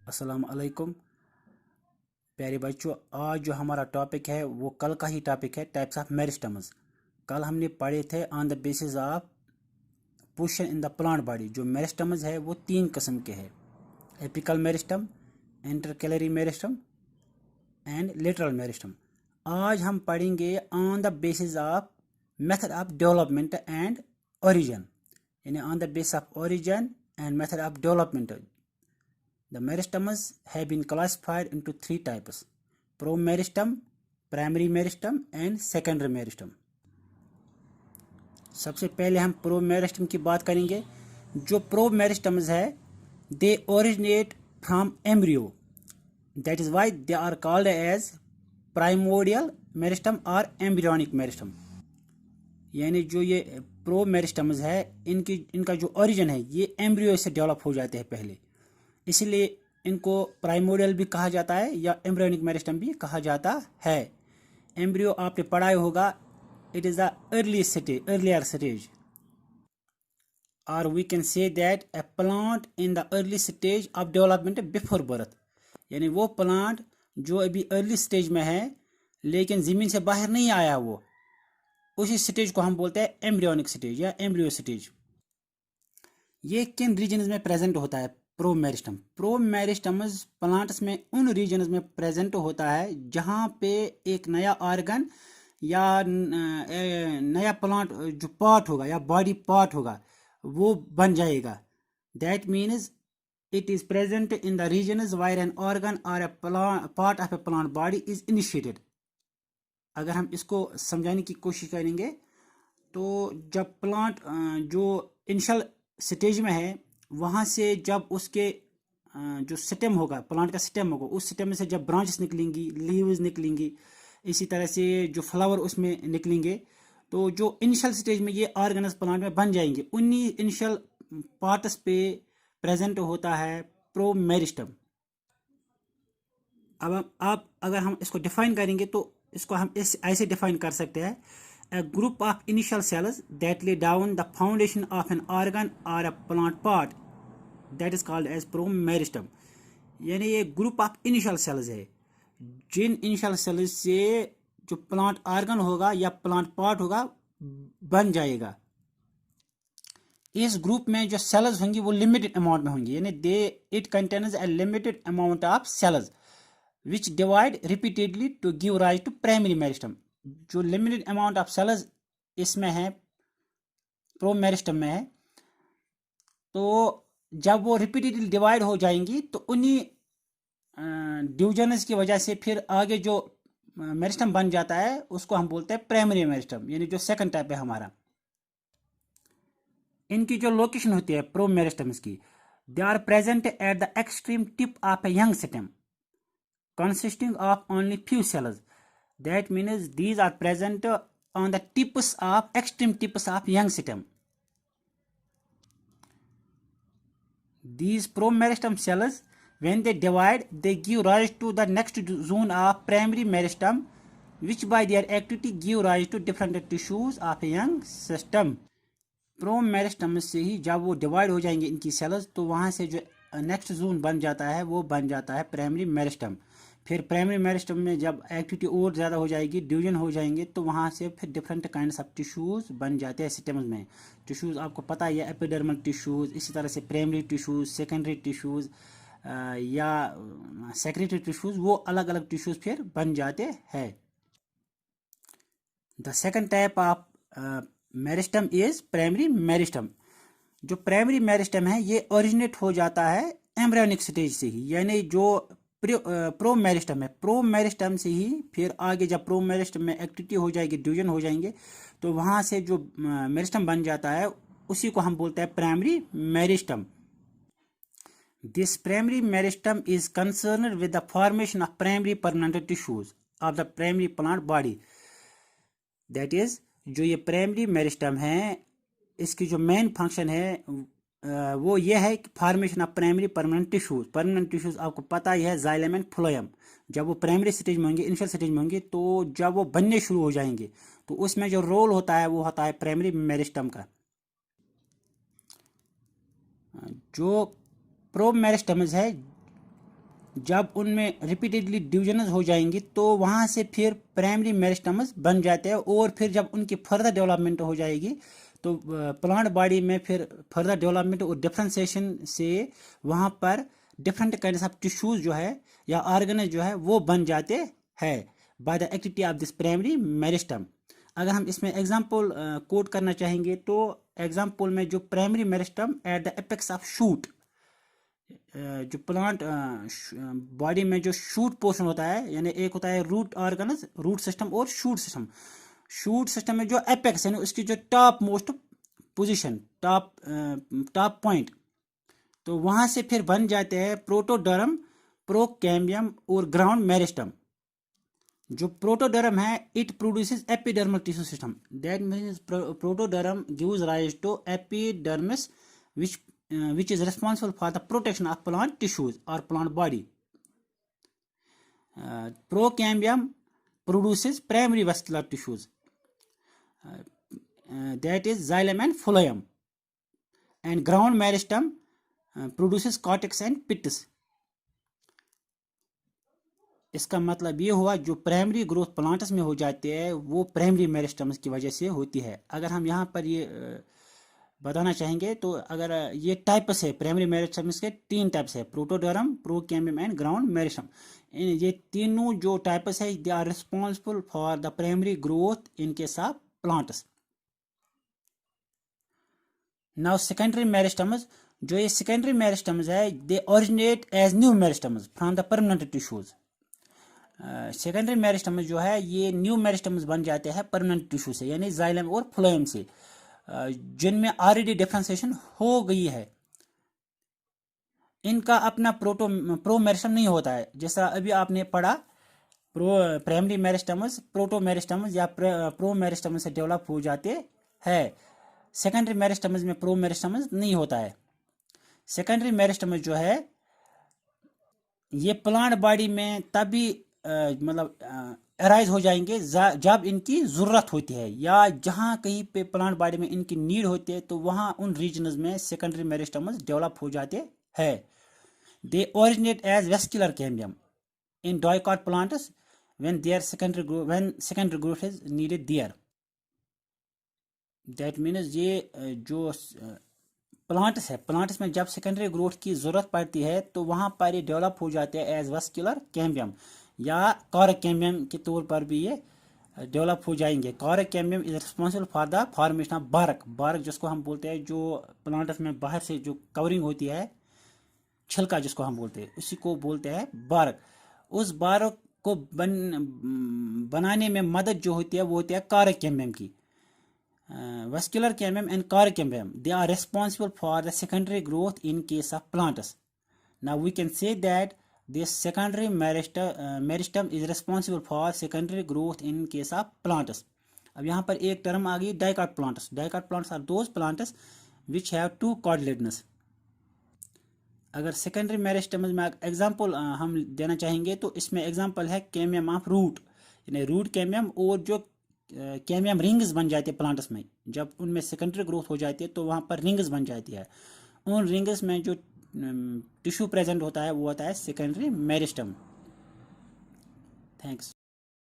अस्सलाम अलैकुम प्यारे बच्चों। आज जो हमारा टॉपिक है वो कल का ही टॉपिक है, टाइप्स ऑफ मेरिस्टम्स। कल हमने पढ़े थे on the basis of position in the plant body. जो मेरिस्टम्स है वो तीन किस्म के हैं: apical meristem, intercalary meristem and lateral meristem. आज हम पढ़ेंगे on the basis of method of development and origin, यानी on the basis of origin and method of development. The meristems have been classified into three types: promeristem, primary meristem and secondary meristem. सबसे पहले हम प्रोमेरिस्टम की बात करेंगे। जो promeristems है they originate from embryo, that is why they are called as primordial meristem और embryonic meristem. यानी जो ये प्रोमेरिस्टम्स है इनका जो ओरिजिन है ये एम्ब्रियो से डेवलप हो जाते हैं पहले, इसलिए इनको प्राइमोडियल भी कहा जाता है या एम्ब्रियोनिक मेरिस्टम भी कहा जाता है। एम्ब्रियो आपने पढ़ा होगा, it is the earlier stage, और we can say that a plant in the early stage of development before birth. यानी वो प्लांट जो अभी अर्ली स्टेज में है लेकिन ज़मीन से बाहर नहीं आया, वो उसी स्टेज को हम बोलते हैं एम्ब्रियोनिक स्टेज या एम्ब्रियो स्टेज। ये किन रीजन्स में प्रेजेंट होता है? प्रोमेरिस्टम्स प्लांट्स में उन रीजन्स में प्रेजेंट होता है जहाँ पे एक नया ऑर्गन या नया प्लांट जो पार्ट होगा या बॉडी पार्ट होगा वो बन जाएगा। That means it is present in the regions where an organ और a part of a plant body is initiated. अगर हम इसको समझाने की कोशिश करेंगे तो जब प्लांट जो इनिशियल स्टेज में है वहाँ से जब उसके जो स्टेम होगा, प्लांट का स्टेम होगा, उस स्टेम में से जब ब्रांचेस निकलेंगी, लीव्स निकलेंगी, इसी तरह से जो फ्लावर उसमें निकलेंगे, तो जो इनिशियल स्टेज में ये ऑर्गेनस प्लांट में बन जाएंगे, उन्हीं इनिशियल पार्ट्स पे प्रेजेंट होता है प्रोमेरिस्टम। अब आप अगर हम इसको डिफाइन करेंगे तो इसको हम ऐसे डिफाइन कर सकते हैं: a group of initial cells that lay down the foundation of an organ or a plant part that is called as promeristem। यानी ये ग्रुप ऑफ इनिशियल सेल्स है जिन इनिशियल सेल्स से जो प्लांट ऑर्गन होगा या प्लांट पार्ट होगा बन जाएगा। इस ग्रुप में जो सेल्स होंगी वो लिमिटेड अमाउंट में होंगी, यानी they it contains a limited amount of cells which divide repeatedly to give rise to primary meristem. जो लिमिटेड अमाउंट ऑफ सेल्स इसमें है, प्रोमेरिस्टम में है, तो जब वो रिपीटेडली डिवाइड हो जाएंगी तो उन्हीं डिवीजन्स की वजह से फिर आगे जो मेरिस्टम बन जाता है उसको हम बोलते हैं प्राइमरी मेरिस्टम, यानी जो सेकंड टाइप है हमारा। इनकी जो लोकेशन होती है प्रोमेरिस्टम्स की, they are present at the extreme tip of a young stem consisting of only few cells. That means these are present on the extreme tips of young stem. These promeristem cells, when they divide, they give rise to the next zone of primary meristem, which by their activity give rise to different tissues of a young system. प्रोमेरिस्टम से ही जब वो divide हो जाएंगे इनकी sales, तो वहाँ से जो नेक्स्ट जोन बन जाता है वो बन जाता है प्राइमरी मेरिस्टम। फिर प्राइमरी मेरिस्टम में जब एक्टिविटी और ज़्यादा हो जाएगी, डिवीजन हो जाएंगे, तो वहाँ से फिर डिफरेंट काइंड्स ऑफ टिश्यूज़ बन जाते हैं सिस्टम्स में। टिश्यूज़ आपको पता है, एपिडर्मल टिश्यूज़, इसी तरह से प्राइमरी टिश्यूज़, सेकेंडरी टिश्यूज़ या सेक्रेटरी टिश्यूज़, वो अलग अलग टिश्यूज़ फिर बन जाते हैं। The second type of meristem is primary meristem. जो प्राइमरी मेरिस्टम है ये ओरिजिनेट हो जाता है एम्ब्रियोनिक स्टेज से ही, यानी जो प्रोमेरिस्टम है, प्रोमेरिस्टम से ही फिर आगे जब प्रोमेरिस्टम में एक्टिविटी हो जाएगी, डिवीजन हो जाएंगे, तो वहाँ से जो मेरिस्टम बन जाता है उसी को हम बोलते हैं primary meristem. This primary meristem is concerned with the formation of primary permanent tissues of the primary plant body. That is, जो ये प्राइमरी मेरिस्टम है इसकी जो मेन फंक्शन है वो ये है कि formation of primary permanent tissues. Permanent tissues आपको पता ही है, जाइलम एंड फ्लोएम। जब वो प्राइमरी स्टेज में होंगे, इनिशियल स्टेज में होंगे, तो जब वो बनने शुरू हो जाएंगे तो उसमें जो रोल होता है वो होता है प्राइमरी मेरिस्टम का। जो प्रोमेरिस्टम्स है जब उनमें रिपीटेडली डिविजन्स हो जाएंगी तो वहाँ से फिर प्राइमरी मेरिस्टम्स बन जाते हैं, और फिर जब उनकी फर्दर डेवलपमेंट हो जाएगी तो प्लांट बॉडी में फिर फर्दर डेवलपमेंट और डिफ्रेंसिएशन से वहाँ पर डिफरेंट काइंड्स ऑफ टिश्यूज जो है या ऑर्गन जो है वो बन जाते हैं by the activity of this primary meristem. अगर हम इसमें एग्जांपल कोट करना चाहेंगे तो एग्जांपल में जो primary meristem at the apex of shoot, जो प्लांट बॉडी में जो शूट पोर्शन होता है, यानी एक होता है रूट ऑर्गन्स, रूट सिस्टम और शूट सिस्टम। शूट सिस्टम में जो एपेक्स यानी उसकी जो topmost position, top point, तो वहां से फिर बन जाते हैं प्रोटोडर्म, प्रोकैम्बियम और ग्राउंड मेरिस्टम। जो प्रोटोडर्म है it produces epidermal tissue system, that means protoderm gives rise to epidermis which is responsible for the protection of plant tissues or plant body. Procambium produces primary vascular tissues, that is xylem and phloem, and ground meristem produces cortex and pits. इसका मतलब ये हुआ जो primary growth plants में हो जाते हैं वो प्राइमरी मेरिस्टम्स की वजह से होती है। अगर हम यहाँ पर ये बताना चाहेंगे तो अगर ये टाइप्स है प्राइमरी मेरिस्टम्स के, 3 टाइप्स है, protoderm, procambium and ground meristem. ये तीनों जो टाइप्स है they are responsible for the primary growth in case of plants. Now secondary meristems, जो ये सेकेंडरी मेरिस्टम्स है they originate as new meristems from the permanent tissues. Secondary meristems जो है ये न्यू मेरिस्टम्स बन जाते हैं परमानेंट टिश्यू से, यानी जाइलम और फ्लोएम से, जिनमें ऑलरेडी डिफ्रेंसिएशन हो गई है। इनका अपना प्रो मेरिस्टम नहीं होता है, जैसा अभी आपने पढ़ा प्राइमरी मेरिस्टम्स प्रोटो मेरिस्टम्स या प्रो मेरिस्टम्स से डेवलप हो जाते हैं। सेकेंडरी मेरिस्टम्स में प्रो मेरिस्टम्स नहीं होता है। सेकेंडरी मेरिस्टम्स जो है ये प्लांट बॉडी में तभी मतलब अराइज हो जाएंगे जब इनकी ज़रूरत होती है, या जहाँ कहीं पे प्लांट बॉडी में इनकी नीड होती है तो वहाँ उन रीजन्स में सेकेंडरी मेरिस्टम्स डेवलप हो जाते हैं। They originate as vascular cambium in dicot plants when secondary growth is needed there. That means ये जो प्लांट्स है, प्लांट्स में जब सेकेंडरी ग्रोथ की ज़रूरत पड़ती है तो वहाँ पर ये डेवलप हो जाते हैं एज वेस्कुलर कैम्बियम या कॉरक कैम्बियम के तौर पर भी ये डेवलप हो जाएंगे। Cork cambium is responsible for the formation of bark, bark जिसको हम बोलते हैं जो प्लांट्स में बाहर से जो कवरिंग होती है, छिलका जिसको हम बोलते हैं, उसी को बोलते हैं बारक। उस बारक को बनाने में मदद जो होती है वो होती है कॉरक कैम्बियम की। Vascular cambium and cork cambium, they are responsible for the secondary growth in case of plants. Now we can say that this secondary meristem is responsible for secondary growth in case of plants. अब यहाँ पर एक term आ गई dicot plants. Dicot plants are those plants which have 2 cotyledons. अगर secondary meristem में example हम देना चाहेंगे तो इसमें एग्जाम्पल है कैम्बियम ऑफ रूट, यानी रूट कैम्बियम, और जो कैम्बियम रिंग्स बन जाती है प्लांट्स में, जब उनमें सेकेंडरी ग्रोथ हो जाती है तो वहाँ पर रिंग्स बन जाती है। उन रिंग्स में जो टिश्यू प्रेजेंट होता है वो होता है सेकेंडरी मेरिस्टम। थैंक्स।